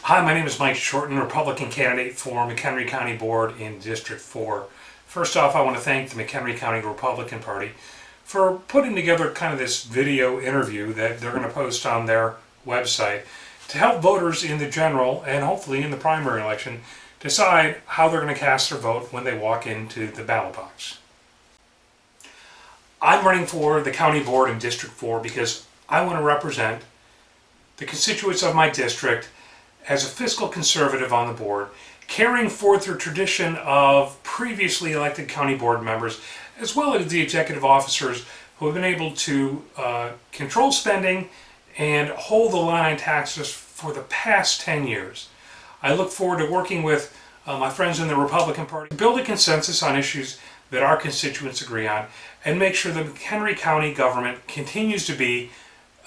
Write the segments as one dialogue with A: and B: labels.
A: Hi, my name is Mike Shorten, Republican candidate for McHenry County Board in District 4. First off, I want to thank the McHenry County Republican Party for putting together kind of this video interview that they're going to post on their website to help voters in the general and hopefully in the primary election decide how they're going to cast their vote when they walk into the ballot box. I'm running for the county board in District 4 because I want to represent the constituents of my district as a fiscal conservative on the board, carrying forth the tradition of previously elected county board members, as well as the executive officers who have been able to control spending and hold the line on taxes for the past 10 years. I look forward to working with my friends in the Republican Party to build a consensus on issues that our constituents agree on and make sure the McHenry County government continues to be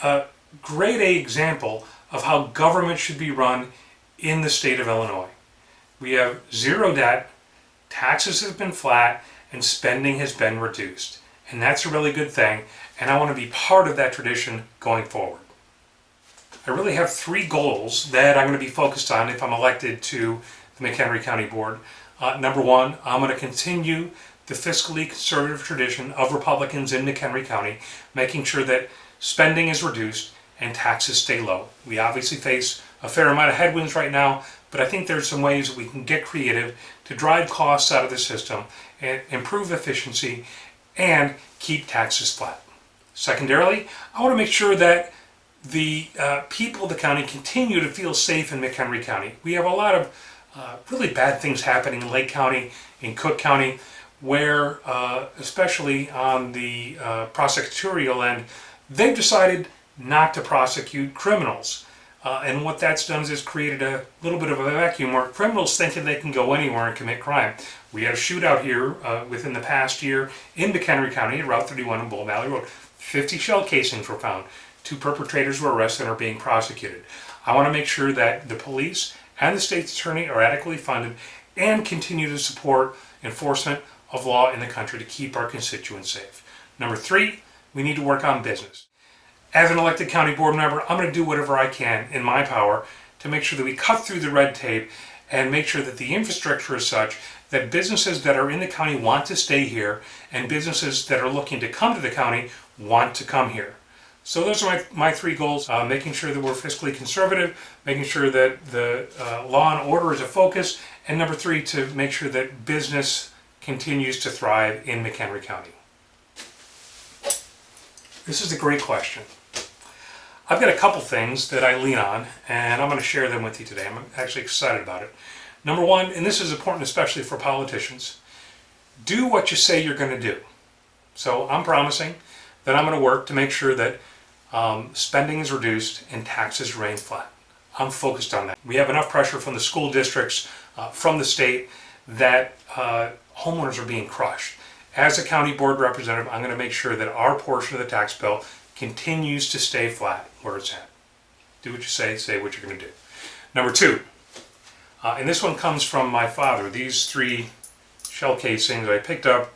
A: a grade A example of how government should be run in the state of Illinois. We have zero debt, taxes have been flat, and spending has been reduced. And that's a really good thing, and I want to be part of that tradition going forward. I really have three goals that I'm going to be focused on if I'm elected to the McHenry County Board. Number one, I'm going to continue the fiscally conservative tradition of Republicans in McHenry County, making sure that spending is reduced and taxes stay low. We obviously face a fair amount of headwinds right now, but I think there's some ways that we can get creative to drive costs out of the system and improve efficiency and keep taxes flat. Secondarily, I want to make sure that the people of the county continue to feel safe in McHenry County. We have a lot of really bad things happening in Lake County, in Cook County, where especially on the prosecutorial end, they've decided not to prosecute criminals. And what that's done is created a little bit of a vacuum where criminals think that they can go anywhere and commit crime. We had a shootout here within the past year in McHenry County at Route 31 and Bull Valley Road. 50 shell casings were found. 2 perpetrators were arrested and are being prosecuted. I want to make sure that the police and the state's attorney are adequately funded and continue to support enforcement of law in the country to keep our constituents safe. Number 3, we need to work on business. As an elected county board member, I'm going to do whatever I can in my power to make sure that we cut through the red tape and make sure that the infrastructure is such that businesses that are in the county want to stay here and businesses that are looking to come to the county want to come here. So those are my 3 goals, making sure that we're fiscally conservative, making sure that the law and order is a focus, and number 3, to make sure that business continues to thrive in McHenry County. This is a great question. I've got a couple things that I lean on, and I'm going to share them with you today. I'm actually excited about it. Number 1, and this is important especially for politicians, do what you say you're going to do. So I'm promising that I'm going to work to make sure that spending is reduced and taxes remain flat. I'm focused on that. We have enough pressure from the school districts, from the state, that homeowners are being crushed. As a county board representative, I'm going to make sure that our portion of the tax bill continues to stay flat where it's at. Do what you say what you're going to do. Number 2, and this one comes from my father. These 3 shell casings I picked up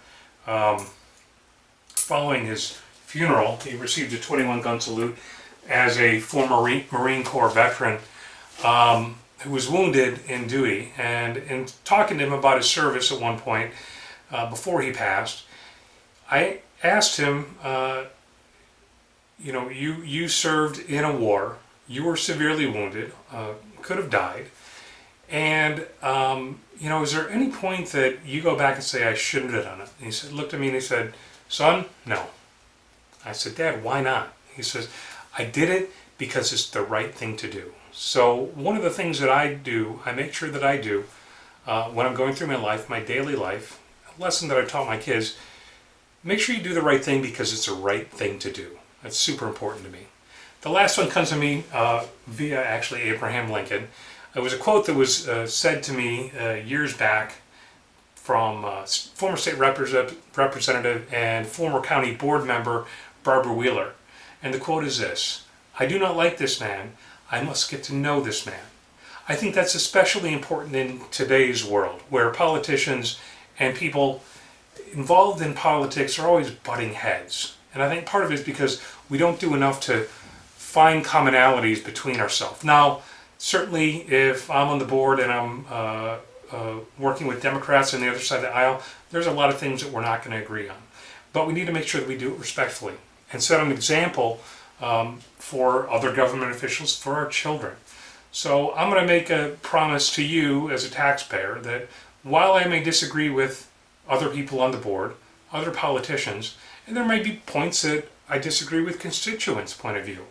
A: following his funeral. He received a 21 gun salute as a former Marine Corps veteran who was wounded in duty. And in talking to him about his service at one point, before he passed, I asked him, you served in a war, you were severely wounded, could have died, and is there any point that you go back and say, I shouldn't have done it? And he looked at me and he said, son, no. I said, Dad, why not? He says, I did it because it's the right thing to do. So one of the things that I do, I make sure that I do when I'm going through my life, my daily life, a lesson that I taught my kids, make sure you do the right thing because it's the right thing to do. That's super important to me. The last one comes to me via actually Abraham Lincoln. It was a quote that was said to me years back from former state representative and former county board member Barbara Wheeler. And the quote is this: I do not like this man, I must get to know this man. I think that's especially important in today's world, where politicians and people involved in politics are always butting heads. And I think part of it is because we don't do enough to find commonalities between ourselves. Now, Certainly, if I'm on the board and I'm working with Democrats on the other side of the aisle, there's a lot of things that we're not going to agree on. But we need to make sure that we do it respectfully and set an example for other government officials, for our children. So I'm going to make a promise to you as a taxpayer that while I may disagree with other people on the board, other politicians, and there may be points that I disagree with constituents' point of view,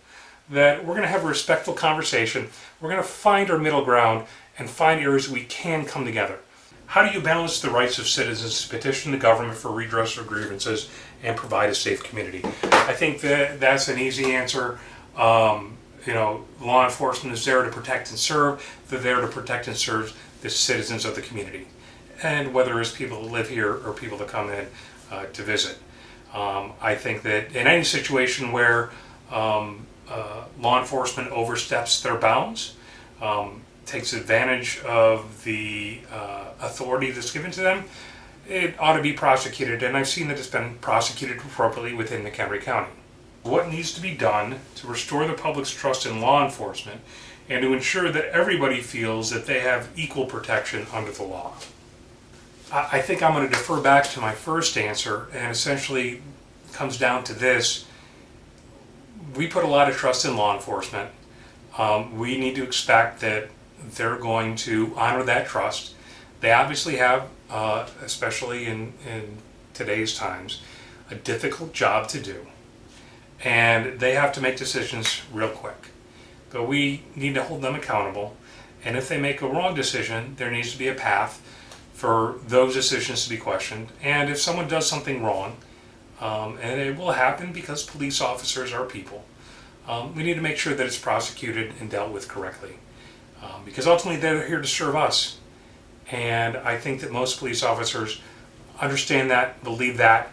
A: that we're going to have a respectful conversation, we're going to find our middle ground and find areas we can come together. How do you balance the rights of citizens to petition the government for redress of grievances and provide a safe community? I think that that's an easy answer. Law enforcement is there to protect and serve. They're there to protect and serve the citizens of the community, and whether it's people that live here or people that come in to visit. I think that in any situation where law enforcement oversteps their bounds, takes advantage of the authority that's given to them, it ought to be prosecuted, and I've seen that it's been prosecuted appropriately within McHenry County. What needs to be done to restore the public's trust in law enforcement and to ensure that everybody feels that they have equal protection under the law? I think I'm going to defer back to my first answer, and essentially comes down to this. We put a lot of trust in law enforcement. We need to expect that they're going to honor that trust. They obviously have, especially in today's times, a difficult job to do. And they have to make decisions real quick. But we need to hold them accountable. And if they make a wrong decision, there needs to be a path for those decisions to be questioned. And if someone does something wrong, and it will happen because police officers are people, we need to make sure that it's prosecuted and dealt with correctly. Because ultimately they're here to serve us. And I think that most police officers understand that, believe that,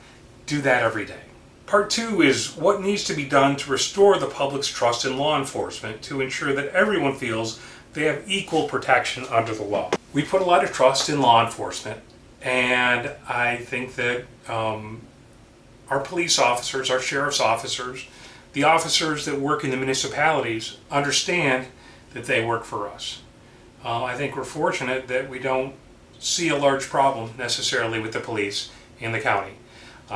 A: do that every day. Part 2 is what needs to be done to restore the public's trust in law enforcement to ensure that everyone feels they have equal protection under the law. We put a lot of trust in law enforcement, and I think that our police officers, our sheriff's officers, the officers that work in the municipalities understand that they work for us. I think we're fortunate that we don't see a large problem necessarily with the police in the county.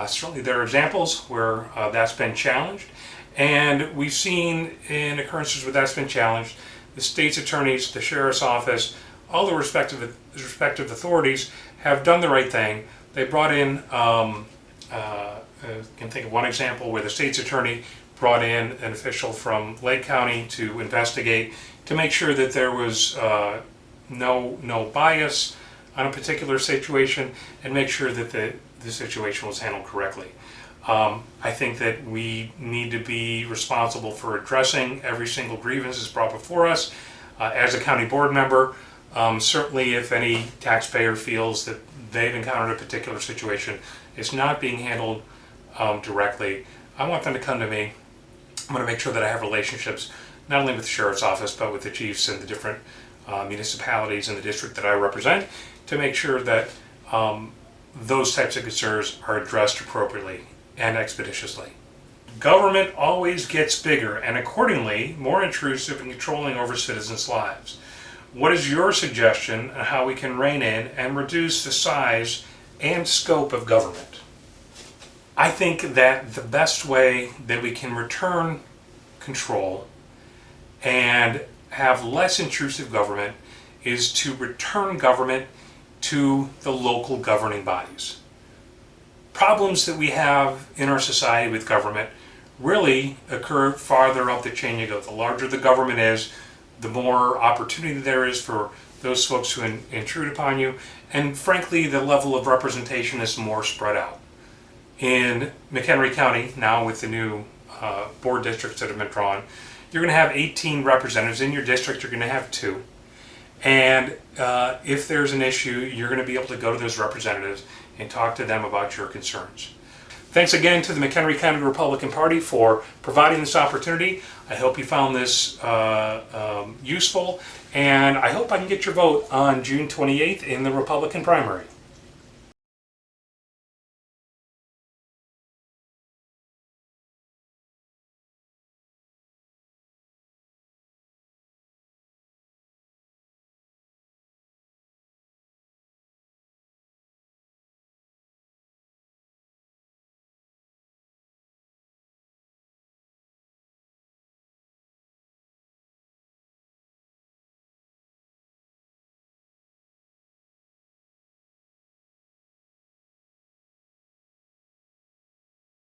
A: Certainly there are examples where that's been challenged, and we've seen in occurrences where that's been challenged, the state's attorneys, the sheriff's office, all the respective authorities have done the right thing. They brought in, I can think of one example where the state's attorney brought in an official from Lake County to investigate, to make sure that there was no bias on a particular situation, and make sure that the situation was handled correctly. I think that we need to be responsible for addressing every single grievance that's brought before us. As a county board member, certainly if any taxpayer feels that they've encountered a particular situation, it's not being handled directly, I want them to come to me. I'm going to make sure that I have relationships not only with the sheriff's office, but with the chiefs and the different municipalities in the district that I represent, to make sure that those types of concerns are addressed appropriately and expeditiously. Government always gets bigger and accordingly more intrusive and controlling over citizens' lives. What is your suggestion on how we can rein in and reduce the size and scope of government? I think that the best way that we can return control and have less intrusive government is to return government to the local governing bodies. Problems that we have in our society with government really occur farther up the chain you go. The larger the government is, the more opportunity there is for those folks who intrude upon you, and frankly the level of representation is more spread out. In McHenry County, now with the new board districts that have been drawn, you're going to have 18 representatives. In your district you're going to have 2. And if there's an issue, you're going to be able to go to those representatives and talk to them about your concerns. Thanks again to the McHenry County Republican Party for providing this opportunity. I hope you found this useful, and I hope I can get your vote on June 28th in the Republican primary.